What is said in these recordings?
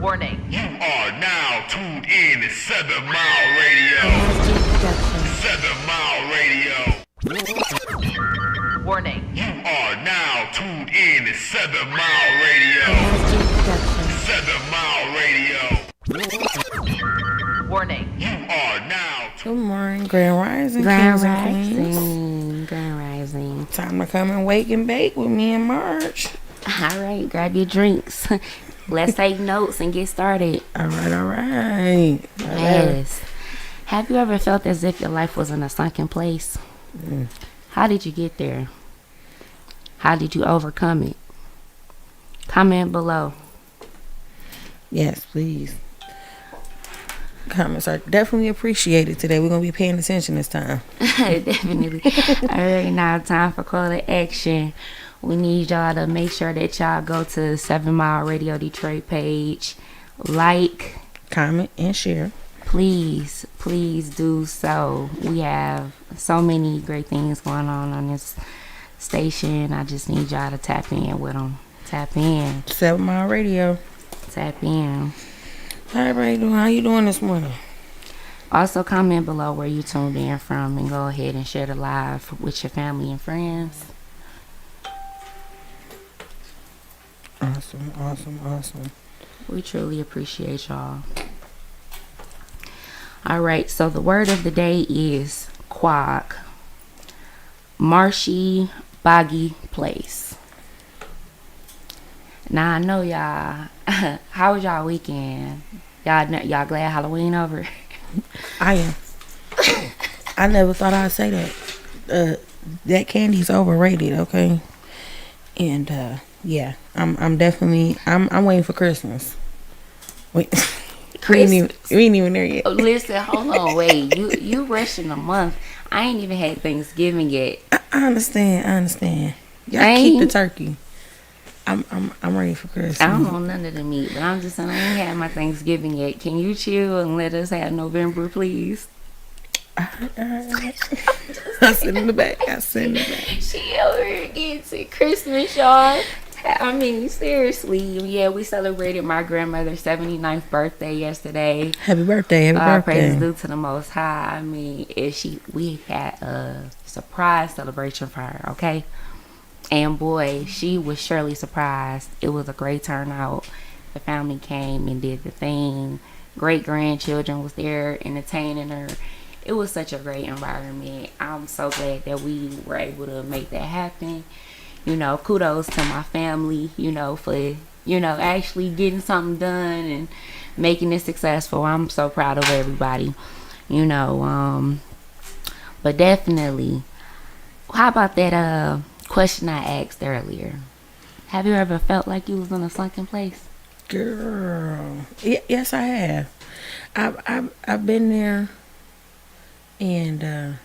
Warning. You are now tuned in to 7 Mile Radio. 7 Mile Radio. Warning. You are now tuned in to 7 Mile Radio. 7 Mile Radio. Warning. You are now Good morning, Grand Rising, Grand Kings and Queens. Rising. Grand Rising. Time to come and wake and bake with me and March. All right, grab your drinks. Let's take notes and get started. All right. Yes. Have you ever felt as if your life was in a sunken place? How did you get there? How did you overcome it? Comment below. Yes, please. Comments are definitely appreciated today. We're going to be paying attention this time. Definitely. All right, now time for call to action. We need y'all to make sure that y'all go to 7 Mile Radio Detroit page. Like, Comment and share. please do so. We have so many great things going on this station. I just need y'all to tap in with them. Tap in. 7 Mile Radio. Tap in. All right, how you doing this morning? Also, comment below where you tuned in from and go ahead and share the live with your family and friends. Awesome. We truly appreciate y'all. All right, so the word of the day is quag. Marshy, boggy place. Now I know y'all. How was y'all weekend? Y'all glad Halloween over? I am. I never thought I'd say that. That candy's overrated, okay? And yeah, I'm definitely I'm waiting for Christmas. Wait, we ain't even there yet. Oh, listen, hold on, wait. You rushing a month. I ain't even had Thanksgiving yet. I understand. Y'all keep the turkey. I'm ready for Christmas. I don't know none of the meat, but I'm just saying I ain't had my Thanksgiving yet. Can you chill and let us have November, please? I sit in the back. She over here getting to Christmas, y'all. I mean, seriously. Yeah, we celebrated my grandmother's 79th birthday yesterday. Happy birthday. Praise due to the Most High. I mean, we had a surprise celebration for her, okay? And boy, she was surely surprised. It was a great turnout. The family came and did the thing. Great grandchildren was there entertaining her. It was such a great environment. I'm so glad that we were able to make that happen. You know, kudos to my family, for, actually getting something done and making it successful. I'm so proud of everybody, but definitely, how about that question I asked earlier? Have you ever felt like you was in a sunken place? Girl, yes, I have. I've been there, and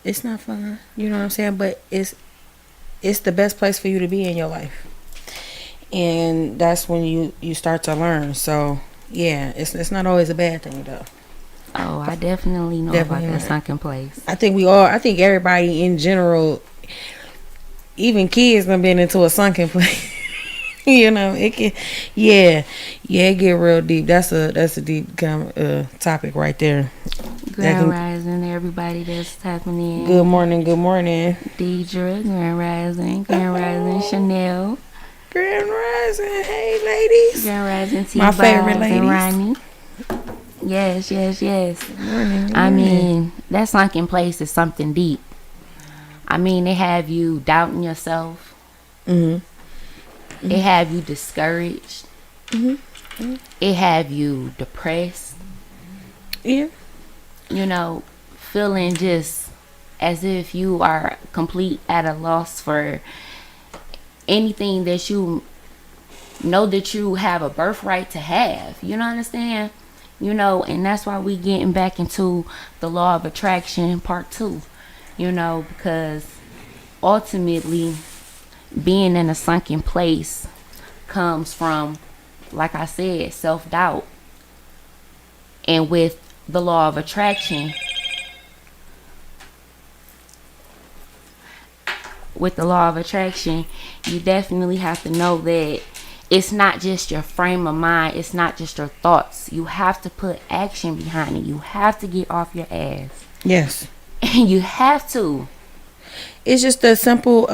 it's not fun. You know what I'm saying? But it's the best place for you to be in your life, and that's when you start to learn. So yeah, it's not always a bad thing though. Oh, I definitely know about that sunken place. I think everybody in general, even kids, have been into a sunken place. It can, it get real deep. That's a deep topic right there. Grand Rising, everybody that's tapping in. Good morning. Deidre, Grand Rising, Chanel. Grand Rising, hey ladies. Grand Rising, T. My favorite ladies. And Ronnie. Yes. Good morning. I mean, that sunken place is something deep. I mean, they have you doubting yourself. Mm-hmm. It have you discouraged. Mm-hmm. It have you depressed. Yeah. Feeling just as if you are complete at a loss for anything that you know that you have a birthright to have. You know what I'm saying? And that's why we getting back into the law of attraction part 2. Because ultimately being in a sunken place comes from, like I said, self-doubt. And with the law of attraction, you definitely have to know that it's not just your frame of mind. It's not just your thoughts. You have to put action behind it. You have to get off your ass. Yes. And you have to. It's just a simple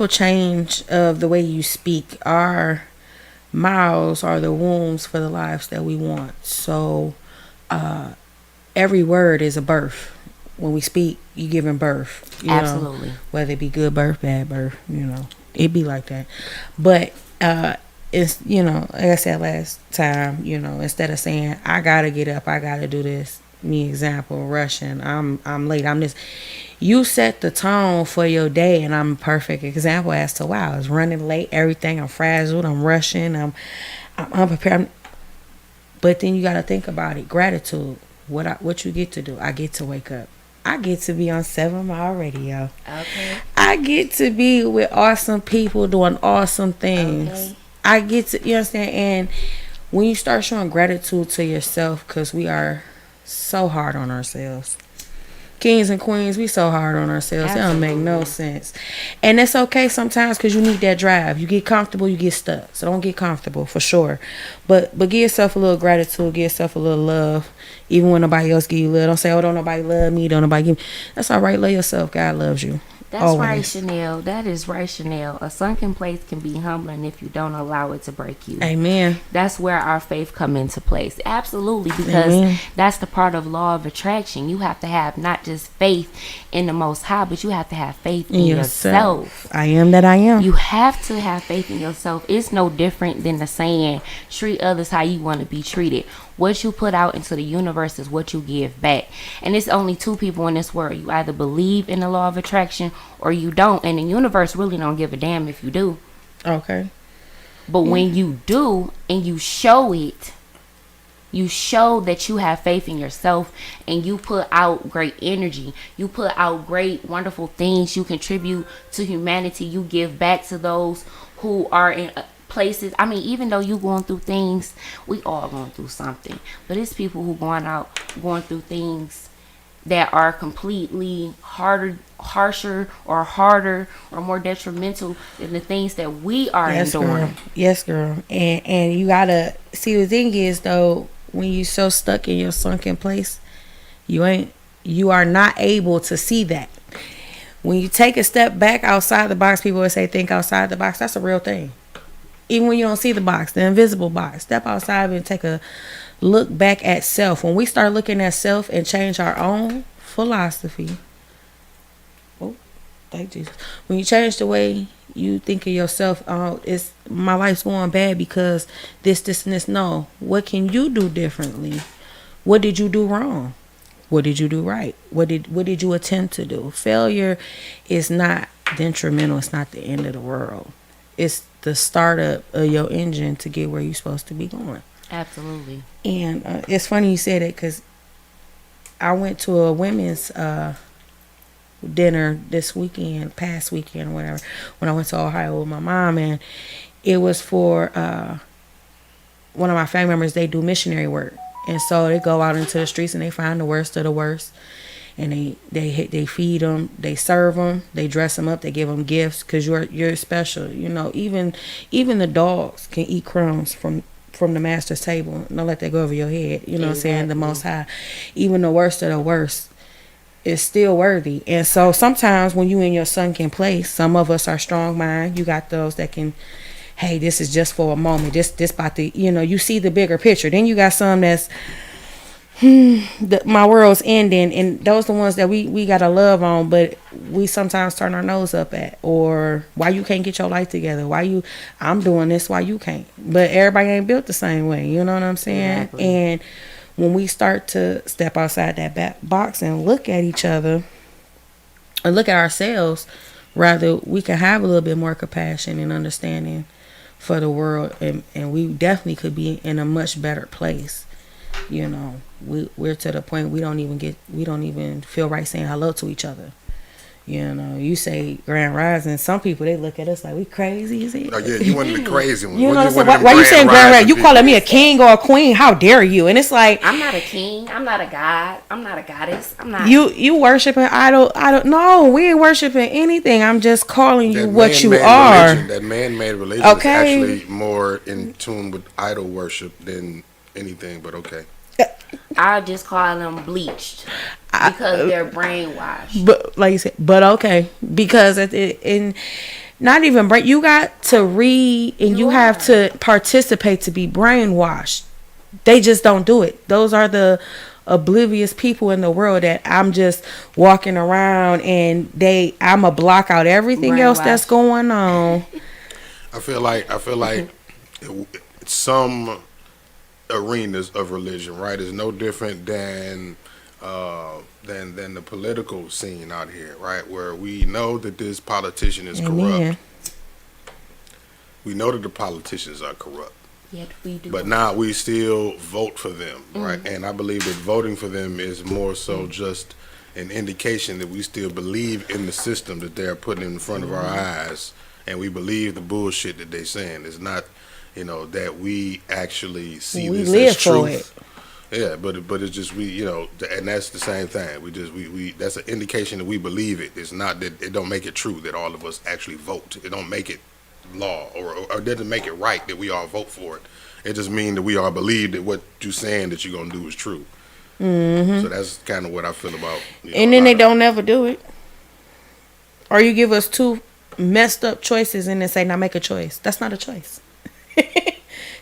change of the way you speak. Our mouths are the wombs for the lives that we want. So every word is a birth. When we speak, you giving birth. You Absolutely. know, whether it be good birth, bad birth, it be like that. But it's, like I said last time, instead of saying I gotta get up, I gotta do this. Me example, rushing. I'm late. I'm this. You set the tone for your day, and I'm a perfect example as to why I was running late. Everything, I'm frazzled. I'm rushing. I'm unprepared. But then you gotta think about it. Gratitude. What you get to do? I get to wake up. I get to be on 7 Mile Radio. Okay. I get to be with awesome people doing awesome things. Okay. I get to, you understand? And when you start showing gratitude to yourself, because we are so hard on ourselves. Kings and queens, we so hard on ourselves. Absolutely. It don't make no sense. And it's okay sometimes because you need that drive. You get comfortable, you get stuck. So don't get comfortable for sure. But give yourself a little gratitude, give yourself a little love. Even when nobody else give you love. Don't say, oh, don't nobody love me, don't nobody give me. That's all right. Love yourself. God loves you. That's always. right, Chanel. That is right, Chanel. A sunken place can be humbling if you don't allow it to break you. Amen. That's where our faith come into place. Absolutely, because Amen. That's the part of law of attraction. You have to have not just faith in the Most High, but you have to have faith in yourself. I am that I am. You have to have faith in yourself. It's no different than the saying, treat others how you want to be treated. What you put out into the universe is what you give back. And it's only two people in this world. You either believe in the law of attraction or you don't. And the universe really don't give a damn if you do. Okay. But when you do and you show it, you show that you have faith in yourself and you put out great energy. You put out great, wonderful things. You contribute to humanity. You give back to those who are in places. I mean, even though you going through things, we all going through something. But it's people who going through things that are completely harsher or harder or more detrimental than the things that we are enduring. Girl. Yes, girl. And you gotta see, the thing is though, when you so stuck in your sunken place, you are not able to see that. When you take a step back outside the box, people would say think outside the box. That's a real thing. Even when you don't see the box, the invisible box, step outside and take a look back at self. When we start looking at self and change our own philosophy, thank Jesus. When you change the way you think of yourself, it's my life's going bad because this, and this. No, what can you do differently? What did you do wrong? What did you do right? What did you attempt to do? Failure is not detrimental. It's not the end of the world. It's the startup of your engine to get where you're supposed to be going. Absolutely. And it's funny you said it because I went to a women's dinner past weekend or whatever, when I went to Ohio with my mom, and it was for one of my family members. They do missionary work, and so they go out into the streets and they find the worst of the worst, and they feed them, they serve them, they dress them up, they give them gifts because you're special. Even the dogs can eat crumbs from the master's table. Don't let that go over your head. You know what I'm saying? The Most High, even the worst of the worst, is still worthy. And so sometimes when you in your sunken place, some of us are strong mind. You got those that can, hey, this is just for a moment. This about the, you see the bigger picture. Then you got some that's, my world's ending, and those the ones that we gotta love on, but we sometimes turn our nose up at, or why you can't get your life together, I'm doing this, why you can't. But everybody ain't built the same way, you know what I'm saying? Exactly. And when we start to step outside that box and look at each other and look at ourselves, rather, we can have a little bit more compassion and understanding for the world, and we definitely could be in a much better place. We're to the point we don't even feel right saying hello to each other. You know, you say Grand Rising. Some people, they look at us like we crazy. Is it? Oh, yeah, you one of the crazy ones. You know what I'm saying? One of them Why you saying Grand Rising? You people. calling me a king or a queen? How dare you? And it's like, I'm not a king. I'm not a god. I'm not a goddess. I'm not. You worshiping idol. No, we ain't worshiping anything. I'm just calling you That what you man-made are. religion, that man-made religion Okay. is actually more in tune with idol worship than anything, but okay. I just call them bleached because they're brainwashed. But like you said, but okay, because in not even brain, you got to read and you have to participate to be brainwashed. They just don't do it. Those are the oblivious people in the world that I'm just walking around and I'ma block out everything else that's going on. I feel like some arenas of religion, right, is no different than the political scene out here, right, where we know that this politician is corrupt. We know that the politicians are corrupt. Yet we do. But now we still vote for them, right? And I believe that voting for them is more so just an indication that we still believe in the system that they're putting in front of our eyes, and we believe the bullshit that they're saying. It's not, that we actually see We this live as for truth. Yeah, but it's just and that's the same thing. We that's an indication that we believe it. It's not that it don't make it true that all of us actually vote. It don't make it law or doesn't make it right that we all vote for it. It just means that we all believe that what you're saying that you're gonna do is true. So that's kind of what I feel about. And then they don't never do it, or you give us two messed up choices and then say, "Now make a choice." That's not a choice.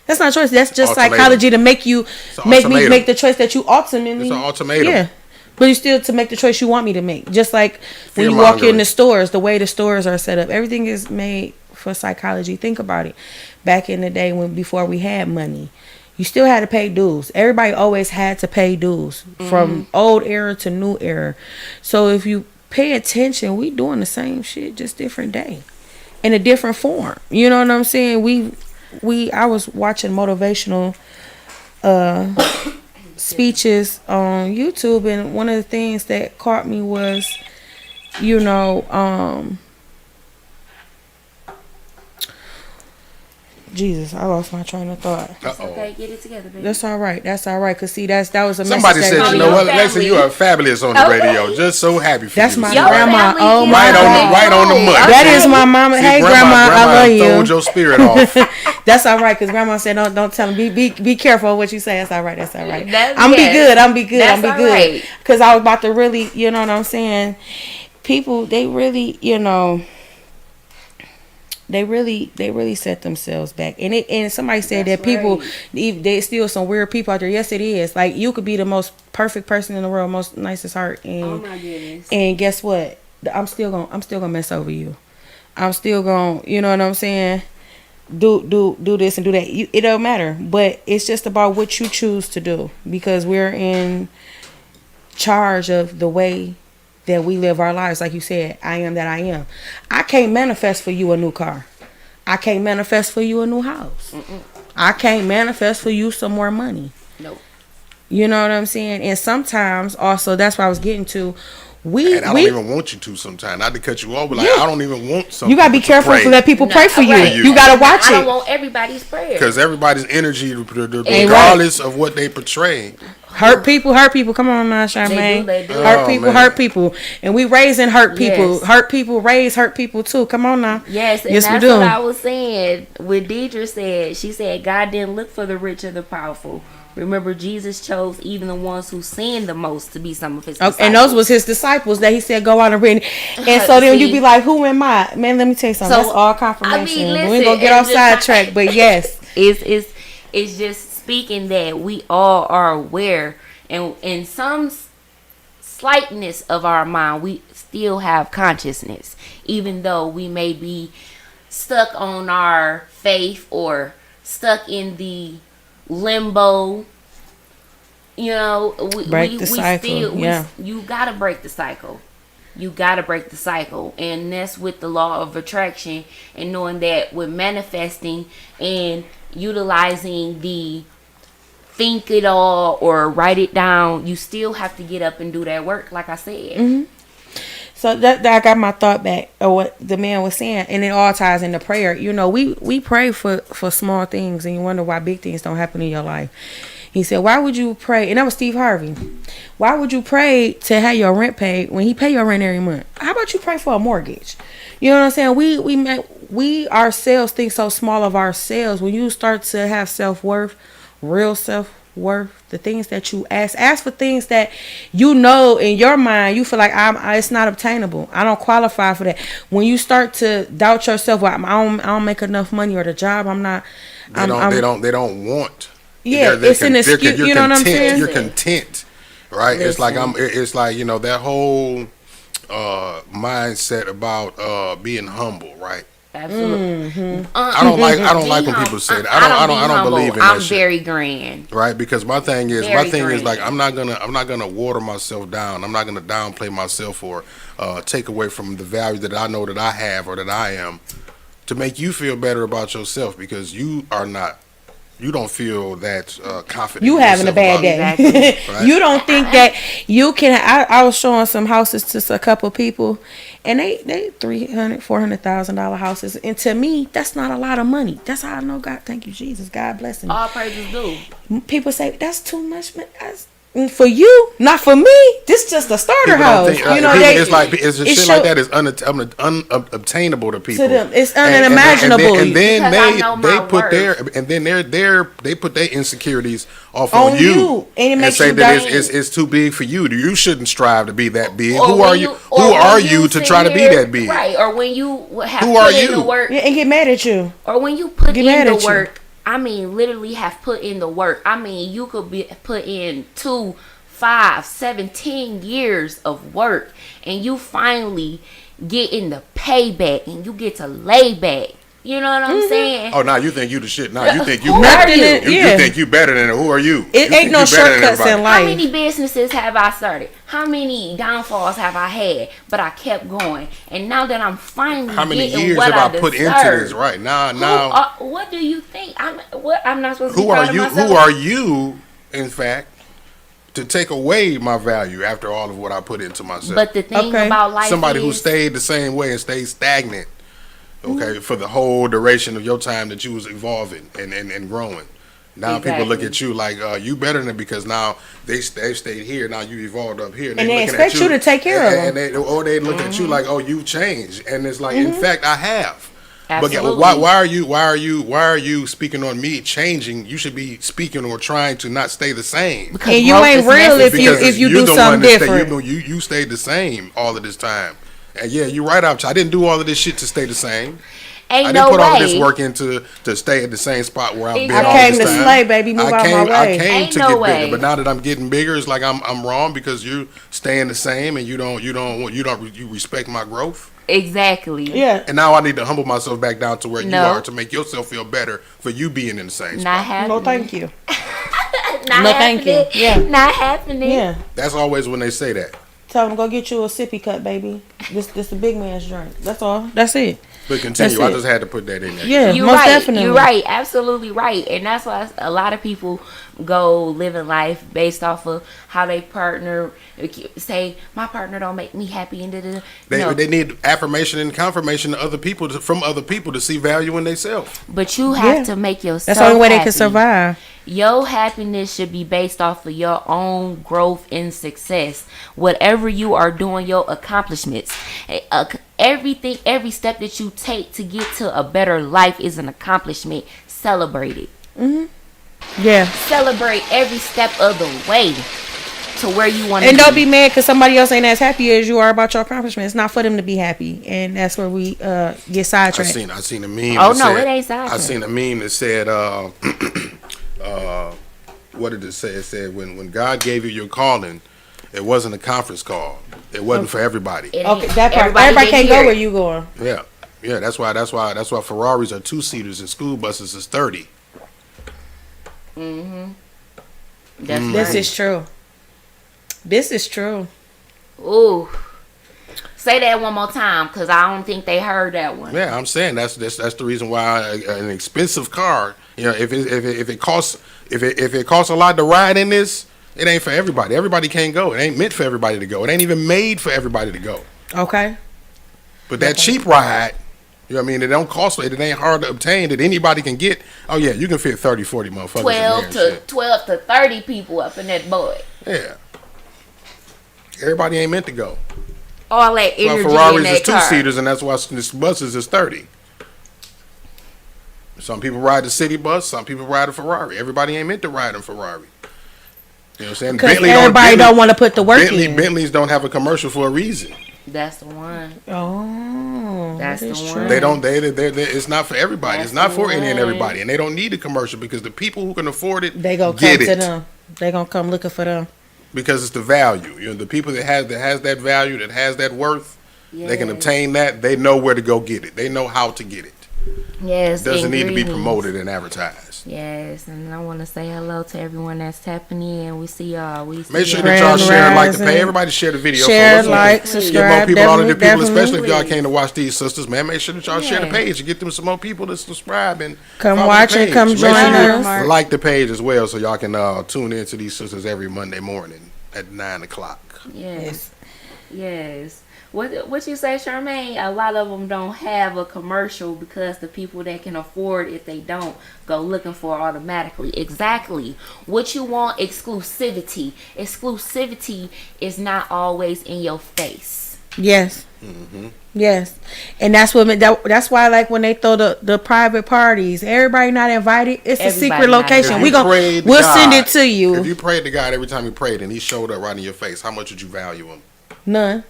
That's not a choice. That's just Ultimatum. psychology to make you make me make the choice that you ultimately. It's an ultimatum. Yeah. But you still to make the choice you want me to make. Just like when you walk in the stores, the way the stores are set up, everything is made for psychology. Think about it. Back in the day before we had money, you still had to pay dues. Everybody always had to pay dues from old era to new era. So if you pay attention, we doing the same shit, just different day, in a different form. You know what I'm saying? I was watching motivational speeches on YouTube, and one of the things that caught me was, Jesus, I lost my train of thought. It's okay, get it together, baby. That's all right. Cause see, that was a somebody message. said, Lexi, you are fabulous on the radio. Just so happy for That's you. my grandma. Oh my right on the money. That is my mama. See, Hey, grandma, I love you. Throwed your spirit off. That's all right, cause grandma said don't tell him. Be careful of what you say. That's all right. That's all right. That's I'm be good. I'm be good. That's I'm be all good. right. Cause I was about to really, you know what I'm saying. People, they really, they really set themselves back, and somebody said That's that people, right. there's still some weird people out there. Yes, it is. Like, you could be the most perfect person in the world, most nicest heart, and Oh my goodness. and guess what? I'm still gonna mess over you. I'm still gonna, you know what I'm saying? Do this and do that. It don't matter, but it's just about what you choose to do, because we're in charge of the way that we live our lives. Like you said, I am that I am. I can't manifest for you a new car. I can't manifest for you a new house. I can't manifest for you some more money. Nope. You know what I'm saying? And sometimes also, that's what I was getting to. And I don't even want you to sometimes. Not to cut you off, but I don't even want something. You gotta be careful to let people pray for you. Right. You gotta watch I it. don't want everybody's prayer. Because everybody's energy, regardless of what they portray. Hurt people. Come on now, Charmaine. They do. Hurt people. And we raising hurt people. Yes. Hurt people raise hurt people too. Come on now. Yes, and yes, that's we do. what I was saying. What Deidre said, she said, God didn't look for the rich or the powerful. Remember, Jesus chose even the ones who sinned the most to be some of his disciples. And those was his disciples that he said go out and read. And so then you be like, who am I? Man, let me tell you something. So, that's all confirmation. I mean, listen, we ain't gonna get off sidetrack, but yes. It's just speaking that we all are aware, and in some slightness of our mind, we still have consciousness, even though we may be stuck on our faith or stuck in the limbo. Break the cycle. You gotta break the cycle. You gotta break the cycle, and that's with the law of attraction, and knowing that with manifesting and utilizing the think it all or write it down, you still have to get up and do that work, like I said. So that I got my thought back of what the man was saying, and it all ties into prayer. You know, we pray for small things, and you wonder why big things don't happen in your life. He said, "Why would you pray?" And that was Steve Harvey. Why would you pray to have your rent paid when he pay your rent every month? How about you pray for a mortgage? You know what I'm saying? We ourselves think so small of ourselves. When you start to have self-worth, real self-worth, the things that you ask for things that you know in your mind, you feel like it's not obtainable. I don't qualify for that. When you start to doubt yourself, well, I don't make enough money, or the job I'm not. They don't want. Yeah, They're it's an excuse. You know what I'm saying? You're content, right? It's like that whole mindset about being humble, right? Absolutely. I don't like when people say that. I don't believe in that I'm shit. very grand. Right, because my thing is Very like I'm not gonna water myself down. I'm not gonna downplay myself or take away from the value that I know that I have or that I am to make you feel better about yourself, because you don't feel that confident. You having a bad day. Exactly. Right? You don't think that you can. I was showing some houses to a couple people, and they $300,000-$400,000 houses, and to me, that's not a lot of money. That's how I know God. Thank you, Jesus. God bless him. All praises due. People say that's too much, man. For you, not for me. This just a starter People house. don't think, You know, it's just shit like that is unobtainable to people. to them, it's unimaginable. And then Because I know my they put their insecurities off On on you. you And it makes say you that doubt- it's too big for you. You shouldn't strive to be that big. Or Who when are you- you? or Who when are you you to sit try to be here- that big? Right, or when you have Who put are in the you? work, Yeah, and get mad at you. or when you put Get mad in at the you. work. I mean, literally have put in the work. I mean, you could be put in 2, 5, 17 years of work, and you finally get in the payback, and you get to lay back. You know what I'm saying? Oh, now you think you the shit. Now you think you Who better. are you? You think you better than it. Who are you? It You ain't think no you better than shortcuts in everybody. life. How many businesses have I started? How many downfalls have I had? But I kept going, and now that I'm finally How many getting years what have I put deserve, into this? Right now. what do you think? I'm not supposed to. Who be proud are of you? myself? Who are you? In fact, to take away my value after all of what I put into myself. But the thing Okay. about life Somebody is, who stayed the same way and stayed stagnant, okay, for the whole duration of your time that you was evolving and growing. Now people look Exactly. at you like you better than them, because now they stayed here. Now you evolved up here, And they looking expect at you to take care of and they look at you like, oh, you've changed, and it's like, in fact, I have. Absolutely. But why are you speaking on me changing? You should be speaking or trying to not stay the same. because And you growth ain't is real necessary. if you you're do the something one that different. you stayed the same all of this time. And yeah, you're right. I didn't do all of this shit to stay the same. Ain't I no didn't put all of way. this work into to stay at the same spot where I've been Exactly. all I this came to time. slay, baby. Move out my way. I came Ain't to no get way. bigger, but now that I'm getting bigger, it's like I'm wrong, because you're staying the same and you respect my growth. Exactly. Yeah. And now I need to humble myself back down to where you No. are, to make yourself feel better for you being in the same Not spot. happening. No, thank you. Not No, thank you. happening. Yeah. Not happening. Yeah. That's always when they say that. Tell them go get you a sippy cup, baby. This the big man's drink. That's all. That's it. But continue. That's I it. just had to put that in there. Yeah, You're most right. definitely. You're right. Absolutely right. And that's why a lot of people go living life based off of how they partner. Say my partner don't make me happy, and da-da-da. No. They need affirmation and confirmation from other people to see value in themselves. But you have Yeah. to make yourself. That's the only way they happy. can survive. Your happiness should be based off of your own growth and success. Whatever you are doing, your accomplishments. Everything, every step that you take to get to a better life is an accomplishment. Celebrate it. Yeah. Celebrate every step of the way to where you want to And don't be mad because somebody else ain't as happy as you are about your accomplishment. It's not for them to be happy, and that's where we get sidetracked. I seen a meme. Oh, that no, said- it ain't sidetracked. I seen a meme that said, what did it say? It said when God gave you your calling, it wasn't a conference call. It wasn't for everybody. It Okay, ain't- that part. Everybody didn't can't hear go where it. you going. Yeah. That's why Ferraris are 2-seaters and school buses is 30. That's This right. is true. This is true. Ooh. Say that one more time, because I don't think they heard that one. Yeah, I'm saying that's the reason why an expensive car, if it costs a lot to ride in this, it ain't for everybody. Everybody can't go. It ain't meant for everybody to go. It ain't even made for everybody to go. Okay. But that cheap ride, you know what I mean, it don't cost, it ain't hard to obtain, that anybody can get. Oh yeah, you can fit 30, 40 motherfuckers in there. 12 to 30 people up in that boy. Yeah. Everybody ain't meant to go. All that energy Ferraris in that is car. two-seaters, and that's why this buses is 30. Some people ride the city bus, some people ride a Ferrari. Everybody ain't meant to ride a Ferrari. You know what I'm saying? Because everybody don't want to put the work in. Bentleys don't have a commercial for a reason. That's the one. Oh, That's the one. They don't. It's not for everybody. That's it's not the for any and one. everybody, and they don't need a commercial because the people who can afford it, they gonna get come it. to them. They gonna come looking for them Because it's the value. You know, the people that has that value, that has that worth, they can obtain that. They know where to go get it. They know how to get it. Yes. It doesn't need to be ingredients. promoted and advertised. Yes, and I want to say hello to everyone that's tapping in. We see y'all. Make sure that y'all share and like the page. Everybody share the video. Share, for us. like, Get subscribe. more people, all of the people, Definitely. especially if y'all came to watch these sisters, man. Make sure that y'all share the page and get them some more people to subscribe and Come follow watch the it. page. Come Make join sure us. you like the page as well, so y'all can tune in to these sisters every Monday morning at 9:00. Yes. What you say, Charmaine? A lot of them don't have a commercial because the people that can afford, if they don't, go looking for it automatically. Exactly. What you want, exclusivity. Exclusivity is not always in your face. Yes. Yes, and that's what that's why, like, when they throw the private parties, everybody not invited. It's a secret location. We'll send it to you. If you prayed to God every time you prayed and He showed up right in your face, how much would you value Him? None.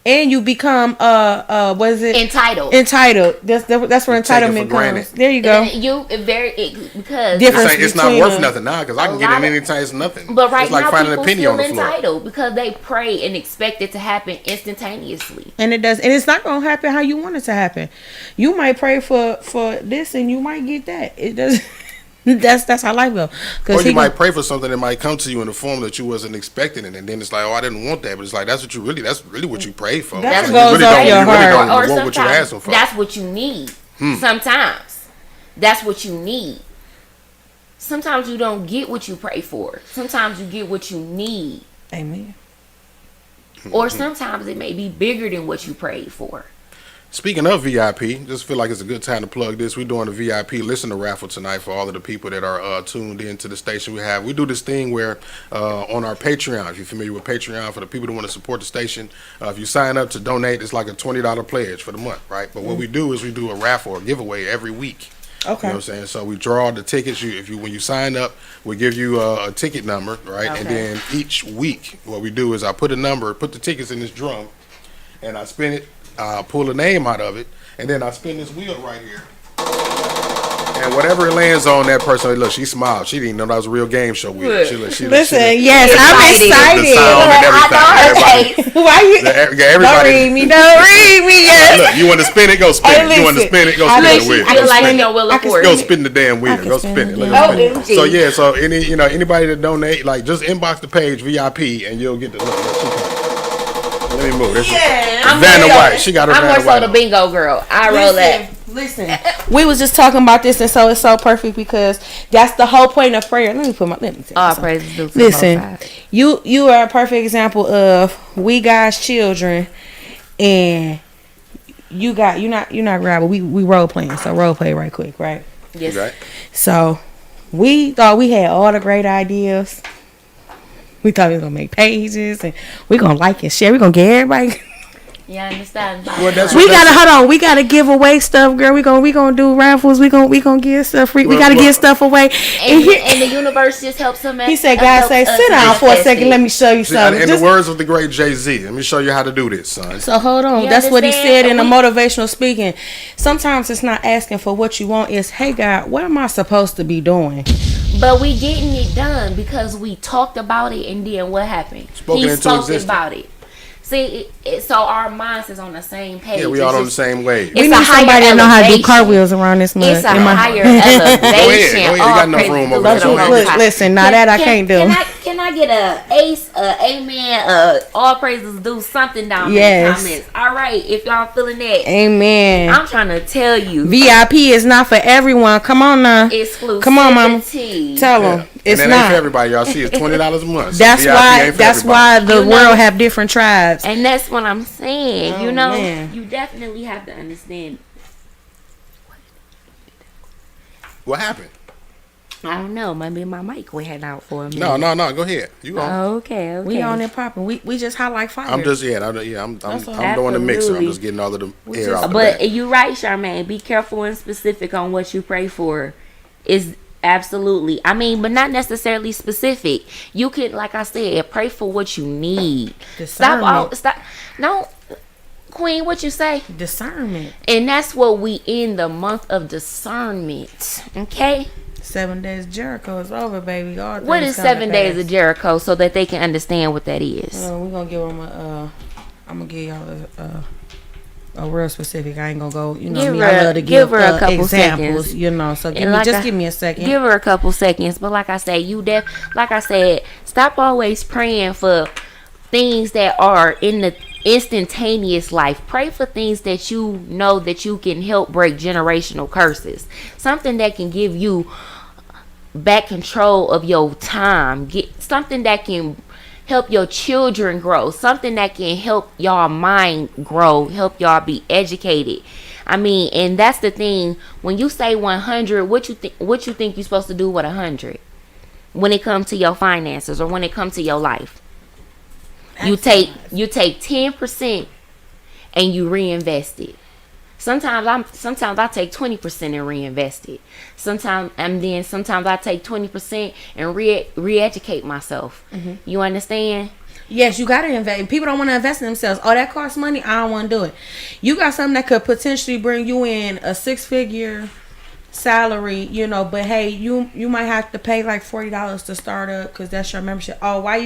And you become what is it? Entitled. That's where entitlement comes. There you go. Because it's not worth nothing now because I can get it anytime. It's nothing. But right it's like now, finding people a penny feel on the floor. entitled because they pray and expect it to happen instantaneously. And it does, and it's not gonna happen how you want it to happen. You might pray for this, and you might get that. It does. That's how life goes. Or you might pray for something that might come to you in a form that you wasn't expecting it, and then it's like, oh, I didn't want that, but it's like that's really what you prayed for. That you goes really off don't, your you really heart. don't Or want what you're asking for. That's what you need. Sometimes that's what you need. Sometimes you don't get what you pray for. Sometimes you get what you need. Amen. Or sometimes it may be bigger than what you prayed for. Speaking of VIP, just feel like it's a good time to plug this. We're doing a VIP listener raffle tonight for all of the people that are tuned into the station we have. We do this thing where on our Patreon, if you're familiar with Patreon, for the people that want to support the station, if you sign up to donate, it's like a $20 pledge for the month, right? But what we do is we do a raffle or giveaway every week. Okay. You know what I'm saying? So we draw the tickets. When you sign up, we give you a ticket number, right? Okay. And then each week, what we do is I put the tickets in this drum, and I spin it. Pull a name out of it, and then I spin this wheel right here. And whatever it lands on, that person, look, she smiled. She didn't know that was a real game show wheel. Listen, I'm excited. The sound and everything. Why you? Everybody. Don't read me. Yes. Look, you want to spin it? Go spin it. You want to spin it? Go spin the wheel. I feel like your Wheel of Fortune. Go spin the damn wheel. Go spin it. OMG. So yeah, so anybody that donate, like, just inbox the page VIP, and you'll get the look. Let me move. Vanna White. She got her I'm Vanna more White. so the bingo girl. I roll that. Listen, we was just talking about this, and so it's so perfect because that's the whole point of prayer. Let me tell you All something. praises due to the Listen, Most High. you are a perfect example of we God's children, and you're not grabbing. We role playing, so role play right quick, right? Yes. Right. So we thought we had all the great ideas. We thought we was gonna make pages and we gonna like and share. We gonna get everybody. You understand? Well, that's We gotta hold on. We gotta give away stuff, girl. We gonna do raffles. We gonna give stuff free. We gotta give stuff away. And the universe just helps him. He said, "God, say, sit down for a second. Let me show you something." In the words of the great Jay-Z, let me show you how to do this, son. So hold on. You That's what he understand? said in the motivational speaking. Sometimes it's not asking for what you want. It's, hey God, what am I supposed to be doing? But we getting it done because we talked about it, and then what happened? He spoke about it. See, so our minds is on the same page. Yeah, we all on the same wave. We need somebody that know how to do cartwheels around this mud. It's a higher elevation. Go ahead. You got enough room over there. Listen, now that I can't do. Can I get a ace, amen, all praises due something down Yes. in the comments. All right, if y'all feeling that, Amen. I'm trying to tell you, VIP is not for everyone. Come on now. exclusivity. Come on, mama. Tell them it's and that ain't not. for everybody. Y'all see, it's $20 a month. So That's VIP why. ain't for That's why everybody. the world have different tribes. And that's what I'm saying. Oh, you know, man. you definitely have to understand. What happened? I don't know. Maybe my mic went out for a minute. No. Go ahead. You on? Okay. We on it popping. We just hot like fire. I'm just I'm doing the mixer. I'm just getting all of the air out the But back. you're right, Charmaine. Be careful and specific on what you pray for. Is absolutely. I mean, but not necessarily specific. You could, like I said, pray for what you need. Discernment. No, Queen, what you say? Discernment. And that's what we in the month of discernment. Okay. 7 days of Jericho is over, baby. All What is 7 days of Jericho, so that they can understand what that is? We're gonna give them I'm gonna give y'all a real specific. I ain't gonna go. You know me. I love to give her a couple examples. seconds. You know, so give me a second. Give her a couple seconds. But like I say, like I said, stop always praying for things that are in the instantaneous life. Pray for things that you know that you can help break generational curses. Something that can give you back control of your time. Get something that can help your children grow. Something that can help y'all mind grow. Help y'all be educated. I mean, and that's the thing. When you say 100, what you think you're supposed to do with 100? When it comes to your finances or when it comes to your life, you take 10% and you reinvest it. Sometimes I take 20% and reinvest it. Sometimes I take 20% and re-educate myself. Mm-hmm. You understand? Yes, you gotta invest. People don't want to invest in themselves. Oh, that costs money. I don't want to do it. You got something that could potentially bring you in a 6-figure salary, you know, but hey, you might have to pay like $40 to start up because that's your membership. Oh, why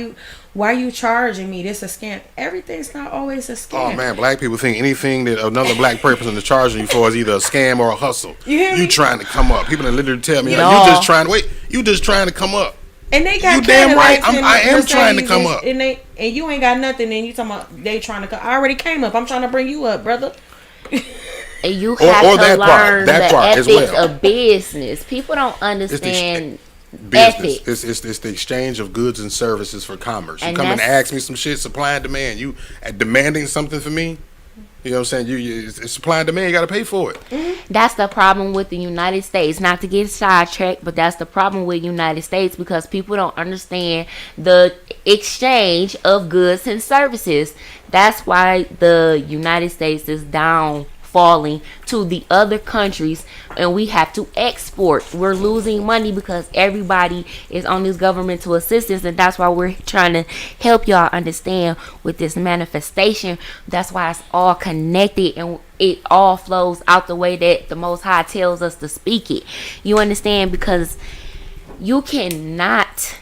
you charging me? This a scam. Everything's not always a scam. Oh man, black people think anything that another black person is charging you for is either a scam or a hustle. You hear me? You trying to come up. People that literally tell me, No. like, you just trying to come up. And they got You damn right. Cadillacs and I am Mercedes trying to come up. and you ain't got nothing and you talking about they trying to come. I already came up. I'm trying to bring you up, brother. And you have or to that part, learn that the part as ethics well. of business. People don't understand Business. ethics. It's the exchange of goods and services for commerce. You And come and that's- ask me some shit, supply and demand. You demanding something for me. You know what I'm saying? It's supply and demand. You got to pay for it. That's the problem with the United States. Not to get sidetracked, but that's the problem with the United States because people don't understand the exchange of goods and services. That's why the United States is falling to the other countries and we have to export. We're losing money because everybody is on this governmental assistance, and that's why we're trying to help y'all understand with this manifestation. That's why it's all connected and it all flows out the way that the Most High tells us to speak it. You understand? Because you cannot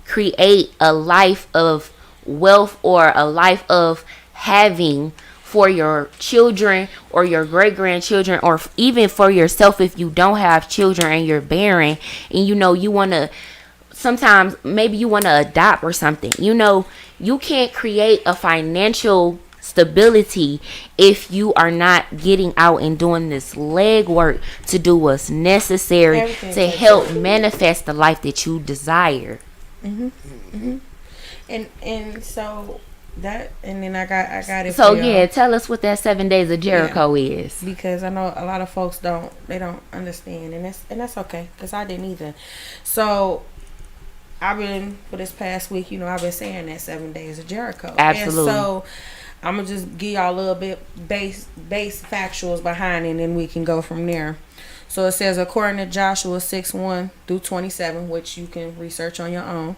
create a life of wealth or a life of having for your children or your great-grandchildren or even for yourself if you don't have children and you're barren and you know you want to sometimes maybe you want to adopt or something. You know, you can't create a financial stability if you are not getting out and doing this legwork to do what's necessary to help manifest the life that you desire. And so that, and then I got it. So for yeah, y'all. tell us what that 7 days of Jericho is. Because I know a lot of folks don't understand, and that's okay because I didn't either. So I've been for this past week, you know, I've been saying that 7 days of Jericho. Absolutely. And so I'm gonna just give y'all a little bit base factuals behind it, and then we can go from there. So it says, according to Joshua 6:1 through 27, which you can research on your own.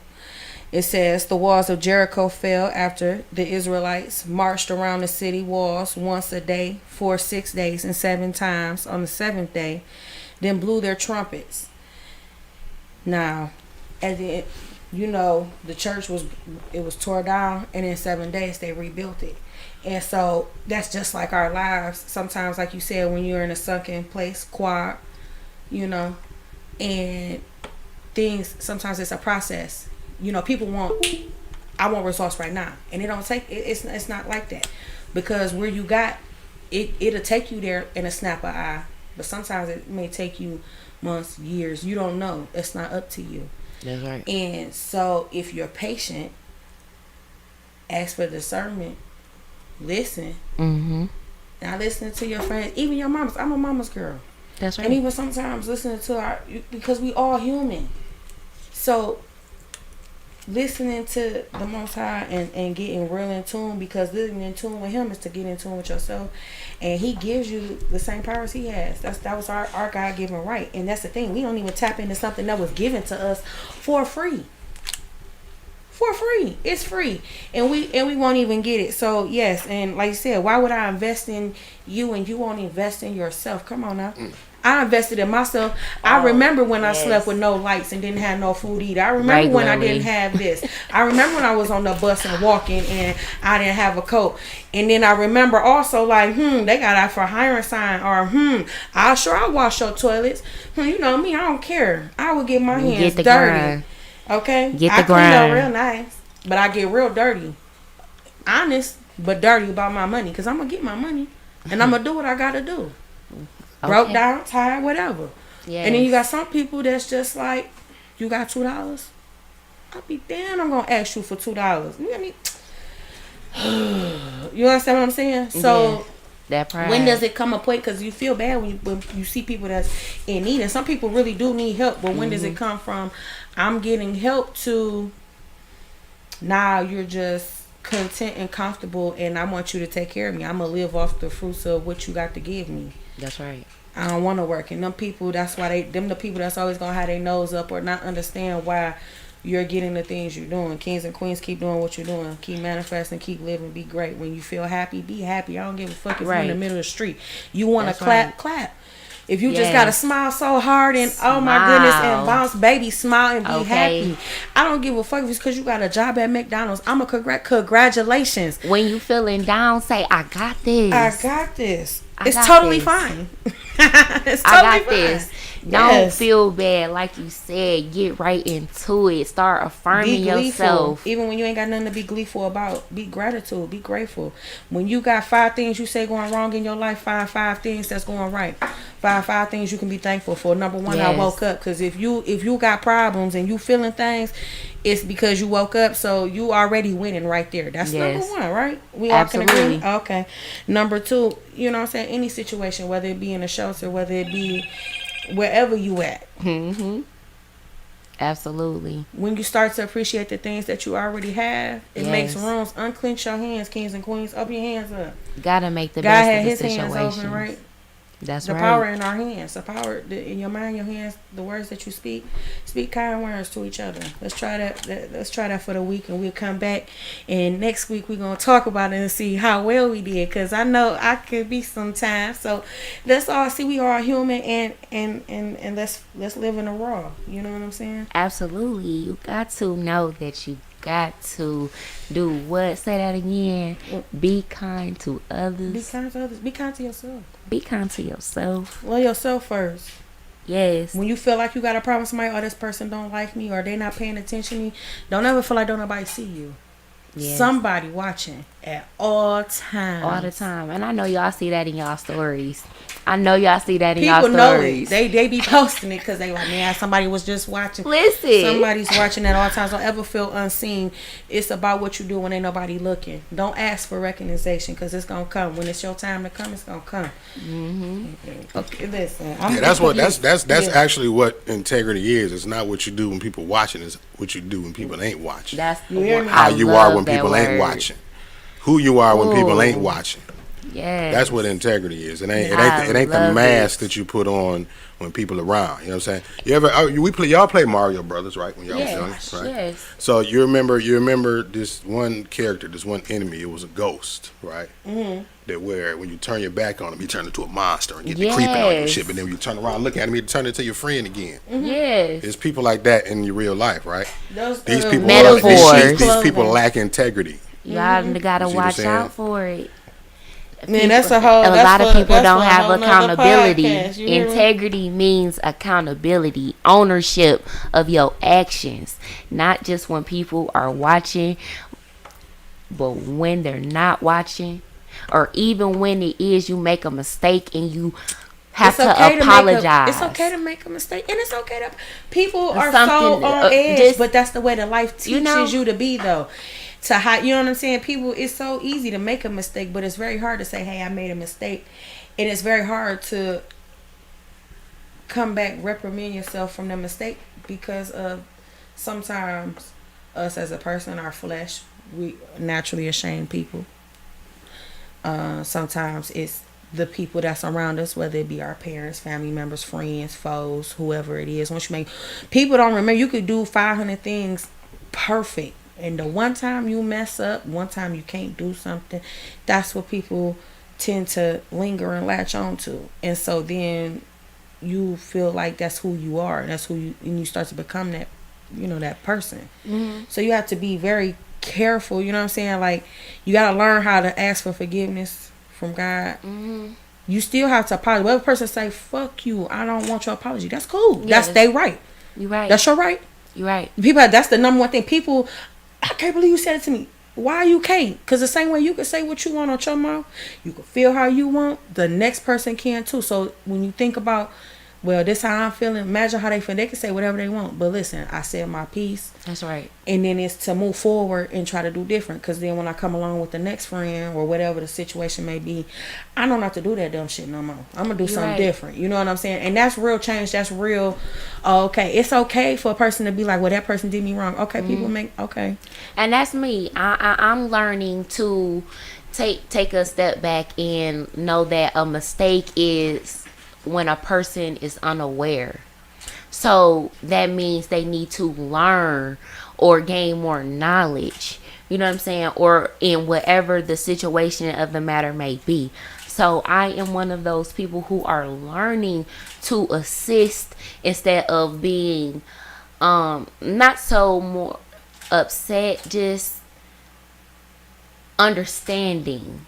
It says the walls of Jericho fell after the Israelites marched around the city walls once a day for 6 days and 7 times on the 7th day, then blew their trumpets. Now, the church was tore down, and in 7 days they rebuilt it. And so that's just like our lives. Sometimes, like you said, when you're in a sunken place, quad, you know, and things, sometimes it's a process. people want, I want results right now, and it don't take. It's not like that, because where you got it, it'll take you there in a snap of eye. But sometimes it may take you months, years. You don't know. It's not up to you. That's right. And so if you're patient, ask for discernment, listen. Mm-hmm. Now listen to your friends, even your mamas. I'm a mama's girl. That's right. And even sometimes listening to because we all human. So listening to the Most High and getting real in tune, because living in tune with Him is to get in tune with yourself, and He gives you the same powers He has. That was our God-given right, and that's the thing. We don't even tap into something that was given to us for free. For free, it's free, and we won't even get it. So yes, and like you said, why would I invest in you and you won't invest in yourself? Come on now. I invested in myself. I remember when I slept with no lights and didn't have no food either. I remember when I didn't have this. I remember when I was on the bus and walking and I didn't have a coat. And then I remember also like, they got out for hiring sign, or I'll wash your toilets. You know me, I don't care. I will get my hands dirty. Grind. Okay? I clean up real nice, but I get real dirty. Honest, but dirty about my money, because I'm going to get my money and I'm going to do what I got to do. Broke down, tired, whatever. Yes. And then you got some people that's just like, you got $2? I'll be damn, I'm going to ask you for $2. You know what I mean? You understand what I'm saying? So, that pride. When does it come a point? Because you feel bad when you see people that's in need. And some people really do need help. But when does it come from, I'm getting help, to now you're just content and comfortable and I want you to take care of me. I'm going to live off the fruits of what you got to give me. That's right. I don't want to work. And them people, that's why the people that's always going to have their nose up or not understand why you're getting the things you're doing. Kings and queens, keep doing what you're doing. Keep manifesting, keep living, be great. When you feel happy, be happy. I don't give a fuck if you're in the middle of the street. You want to clap. If you just got to smile so hard and oh my goodness and bounce, baby, smile and be happy. I don't give a fuck if it's because you got a job at McDonald's. I'm a congratulations. When you feeling down, say, I got this. I got this. It's totally fine. It's totally fine. Don't feel bad. Like you said, get right into it. Start affirming yourself. Even when you ain't got nothing to be gleeful about, be gratitude, be grateful. When you got 5 things you say going wrong in your life, five things that's going right. Five things you can be thankful for. Number 1, I woke up. Because if you got problems and you feeling things, it's because you woke up. So you already winning right there. That's number 1, right? We all can agree. Okay. Number 2, you know what I'm saying? Any situation, whether it be in a shelter, whether it be wherever you at. Absolutely. When you start to appreciate the things that you already have, it makes rooms. Unclench your hands, kings and queens. Open your hands up. Gotta make the God best had of the his situation. hands open, right? That's the right. power in our hands. The power in your mind, your hands, the words that you speak. Speak kind words to each other. Let's try that. Let's try that for the week, and we'll come back. And next week we're gonna talk about it and see how well we did. Cause I know I could be sometimes. So let's all see we are human, and let's live in the raw. You know what I'm saying? Absolutely. You got to know that you got to do what? Say that again. Be kind to others. Be kind to others. Be kind to yourself. Be kind to yourself. Love yourself first. Yes. When you feel like you got a problem with somebody, or this person don't like me, or they not paying attention to me, don't ever feel like don't nobody see you. Yes. Somebody watching at all times. All the time. And I know y'all see that in y'all stories. People know it. They be posting it because they like, man, somebody was just watching. Listen. Somebody's watching at all times. Don't ever feel unseen. It's about what you do when ain't nobody looking. Don't ask for recognition because it's going to come. When it's your time to come, it's going to come. Okay, listen. That's actually what integrity is. It's not what you do when people watching. It's what you do when people ain't watching. That's how you are when people ain't watching. Who you are when people ain't watching. Yeah, that's what integrity is. It ain't the mask that you put on when people around. You know what I'm saying? Y'all play Mario Brothers, right? When y'all was young, right? Yes. So you remember this one character, this one enemy. It was a ghost, right? Mm-hmm. That where when you turn your back on him, he turn into a monster and get the creeping on you and shit. But then when you turn around, and look at him, he turn into your friend again. Mm-hmm. Yes. There's people like that in your real life, right? These people, these people lack integrity. Y'all gotta watch out for it. Man, that's a whole. A lot of people don't have whole nother accountability. podcast, you hear me? Integrity means accountability, ownership of your actions, not just when people are watching, but when they're not watching, or even when it is you make a mistake and you have to apologize. It's okay to make a mistake, and it's okay to. People are something, so on edge, just- but that's the way that life teaches you to be, though. To hide, you know what I'm saying? People, it's so easy to make a mistake, but it's very hard to say, "Hey, I made a mistake," and it's very hard to come back, reprimand yourself from the mistake because of sometimes us as a person, our flesh, we naturally ashamed people. Sometimes it's the people that's around us, whether it be our parents, family members, friends, foes, whoever it is. Once you make, people don't remember. You could do 500 things perfect, and the one time you mess up, one time you can't do something, that's what people tend to linger and latch on to. And so then you feel like that's who you are, that's who you, and you start to become that, you know, that person. Mm-hmm. So you have to be very careful, you know what I'm saying? Like, you got to learn how to ask for forgiveness from God. Mm-hmm. You still have to apologize. Whatever person say, fuck you, I don't want your apology, that's cool. That's their right. You right. That's your right. You right. People, that's the number one thing. People, I can't believe you said it to me. Why you can't? Because the same way you can say what you want on your mouth, you can feel how you want, the next person can too. So when you think about, well, this how I'm feeling, imagine how they feel. They can say whatever they want. But listen, I said my piece. That's right. And then it's to move forward and try to do different. Because then when I come along with the next friend or whatever the situation may be, I don't have to do that dumb shit no more. I'm going to do something different. You know what I'm saying? And that's real change. That's real. Okay. It's okay for a person to be like, well, that person did me wrong. Okay. People make, okay. And that's me. I'm learning to take a step back and know that a mistake is when a person is unaware. So that means they need to learn or gain more knowledge, you know what I'm saying, or in whatever the situation of the matter may be. So I am one of those people who are learning to assist instead of being not so more upset, just understanding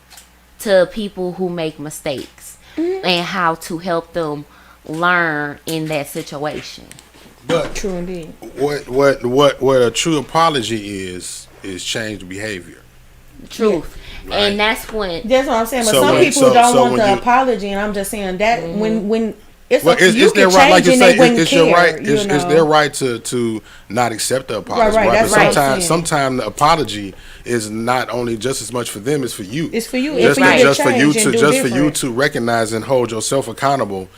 to people who make mistakes. Mm-hmm. And how to help them learn in that situation. But true indeed. What a true apology is changed behavior. Truth. Right. And that's when. That's what I'm saying. But some people don't want the apology, and I'm just saying that when it's their right, like you say, it's your right. It's their right to not accept the apology. Right. But sometimes the apology is not only just as much for them; it's for you. It's for you. Just for you to recognize and hold yourself accountable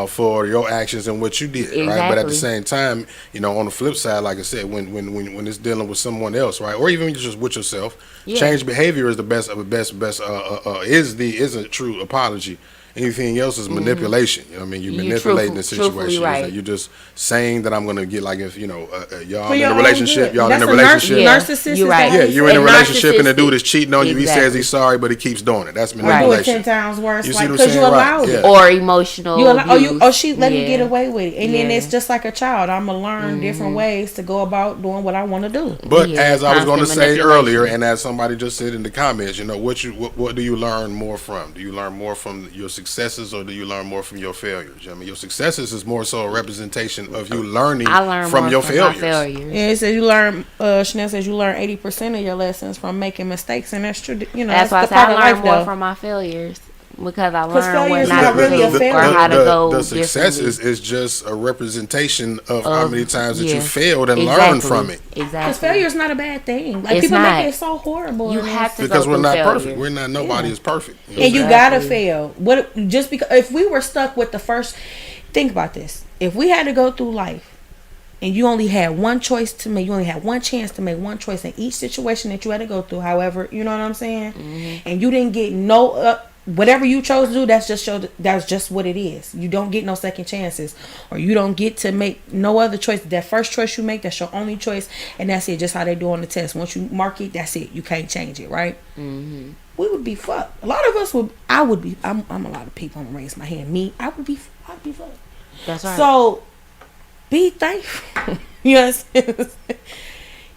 for your actions and what you did. Exactly. Right. But at the same time, you know, on the flip side, like I said, when it's dealing with someone else, right, or even just with yourself, change behavior is the best is a true apology. Anything else is manipulation. You know what I mean? You're manipulating the situation. Right. You're just saying that I'm going to get, like, if, you know, y'all in a relationship. Narcissist. You're right. Yeah, you're in a relationship and the dude is cheating on you. He says he's sorry, but he keeps doing it. That's manipulation. Right. 10 times worse. You like, because you allowed it. Or emotional abuse. She let me get away with it. And then it's just like a child. I'm going to learn different ways to go about doing what I want to do. But as I was going to say earlier, and as somebody just said in the comments, you know, what do you learn more from? Do you learn more from your successes, or do you learn more from your failures? I mean, your successes is more so a representation of you learning from your failures. Yeah, it says you learn. Chanel says you learn 80% of your lessons from making mistakes, and that's true. You know, that's why I learn more from my failures. Because I learned what not to do or how to go. The success is just a representation of how many times that you failed and learned from it. Exactly. Because failure is not a bad thing. Like, people make it so horrible. You have to because we're not perfect. We're not. Nobody is perfect. You know? And you gotta fail. Just because if we were stuck with the first, think about this. If we had to go through life, and you only had one choice to make, you only had one chance to make one choice in each situation that you had to go through. However, you know what I'm saying, and you didn't get whatever you chose to do, that's just what it is. You don't get no second chances, or you don't get to make no other choice. That first choice you make, that's your only choice, and that's it. Just how they do on the test. Once you mark it, that's it. You can't change it, right? Mm-hmm. We would be fucked. A lot of us would. I would be. I'm a lot of people. I'm gonna raise my hand. Me, I'd be fucked. That's right. So be thankful. You understand?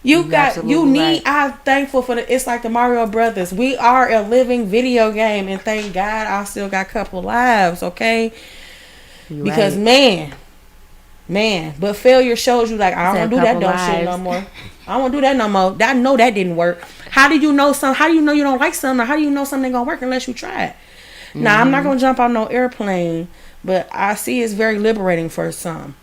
You You're absolutely right. I'm thankful for it's like the Mario Brothers. We are a living video game, and thank God I still got a couple lives, okay? You're Because right. but failure shows you like, I don't Said want a to do that couple dumb shit no lives. more. I don't want to do that no more. I know that didn't work. How do you know how do you know you don't like something, or how do you know something ain't gonna work unless you try it? Now, I'm not gonna jump on no airplane, but I see it's very liberating for some.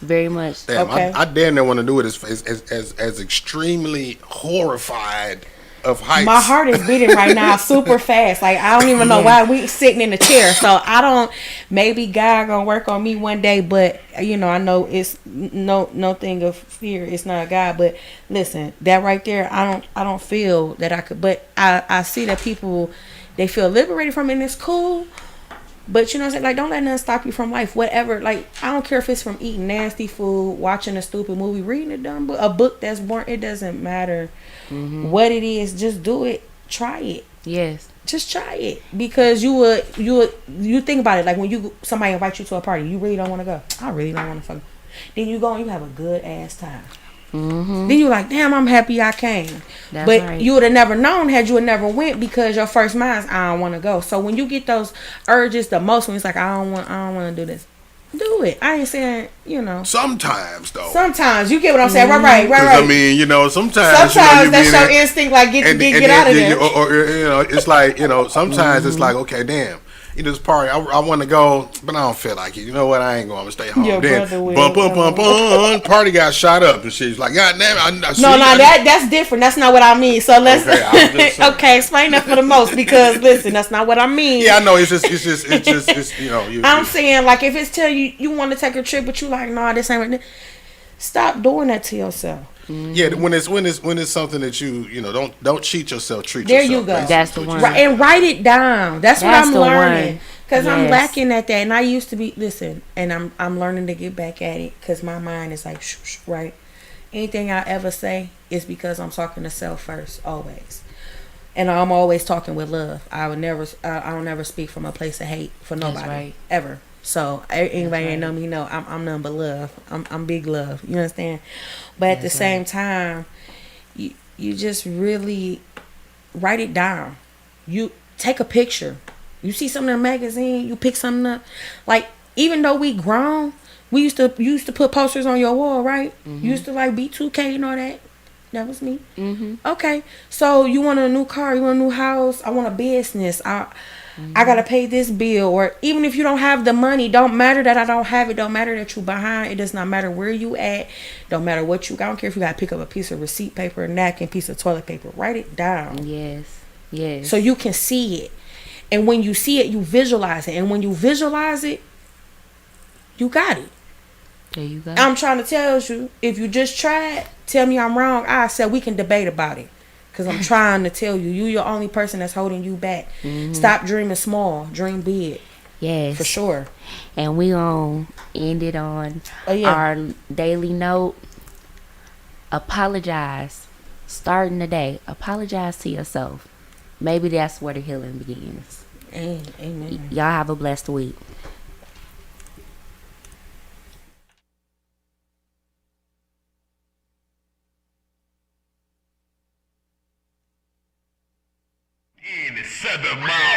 Very much. Damn, Okay. I damn near want to do it as extremely horrified of heights. My heart is beating right now super fast. Like, I don't even know why we sitting in the chair. So I don't. Maybe God gonna work on me one day, but I know it's no thing of fear. It's not God. But listen, that right there, I don't feel that I could. But I see that people, they feel liberated from it, and it's cool. But you know what I'm saying? Like, don't let nothing stop you from life. Whatever. Like, I don't care if it's from eating nasty food, watching a stupid movie, reading a dumb book, a book that's boring. It doesn't matter what it is. Just do it. Try it. Yes. Just try it. Because you think about it. Like, when somebody invites you to a party, you really don't want to go. I really don't want to fuck. Then you go and you have a good ass time. Then you're like, damn, I'm happy I came. That's but right. you would have never known had you had never went, because your first mind is, I don't want to go. So when you get those urges the most, when it's like, I don't want to do this, do it. I ain't saying, Sometimes though. sometimes you get what I'm saying. Right. 'Cause, I mean, sometimes Sometimes that's be in your it, instinct, like get and out of then there. or it's like sometimes it's like, okay, damn, this party I want to go, but I don't feel like it. You know what? I ain't going. I'm gonna stay home. Your Then brother will. bump, party got shot up and shit. Like, God damn, That's different. That's not what I mean. So let's Okay, I was just saying. okay, explain that for the most, because listen, that's not what I mean. Yeah, I know. It's just I'm saying, like, if it's tell you want to take a trip, but you like, nah, this ain't right. Stop doing that to yourself. Yeah, when it's something that don't cheat yourself, treat There yourself. you go. Basically. That's the one. Right, and write it down. That's what That's I'm the learning. one. Because I'm Yes. lacking at that, and I used to be and I'm learning to get back at it, because my mind is like, shh, right. Anything I ever say is because I'm talking to self first, always. And I'm always talking with love. I don't never speak from a place of hate for nobody, right. ever. So anybody right. that know me know I'm nothing but love. I'm big love. You understand? But at the same time, you just really write it down. You take a picture. You see something in a magazine, you pick something up. Like, even though we grown, we used to put posters on your wall, right? You used to like B2K and all that. That was me. Okay, so you want a new car, you want a new house, I want a business, I gotta pay this bill. Or even if you don't have the money, don't matter that I don't have it, don't matter that you behind, it does not matter where you at, don't matter what I don't care if you gotta pick up a piece of receipt paper, a napkin, piece of toilet paper, write it down. Yes. So you can see it. And when you see it, you visualize it. And when you visualize it, you got it. There you go. I'm trying to tell you, if you just try it, tell me I'm wrong. I said we can debate about it. Because I'm trying to tell you, you're the only person that's holding you back. Stop dreaming small. Dream big. Yes. For sure. And we gonna end it on yeah. our daily note. Apologize. Starting the day, apologize to yourself. Maybe that's where the healing begins. Amen. Y'all have a blessed week. In the 7 Mile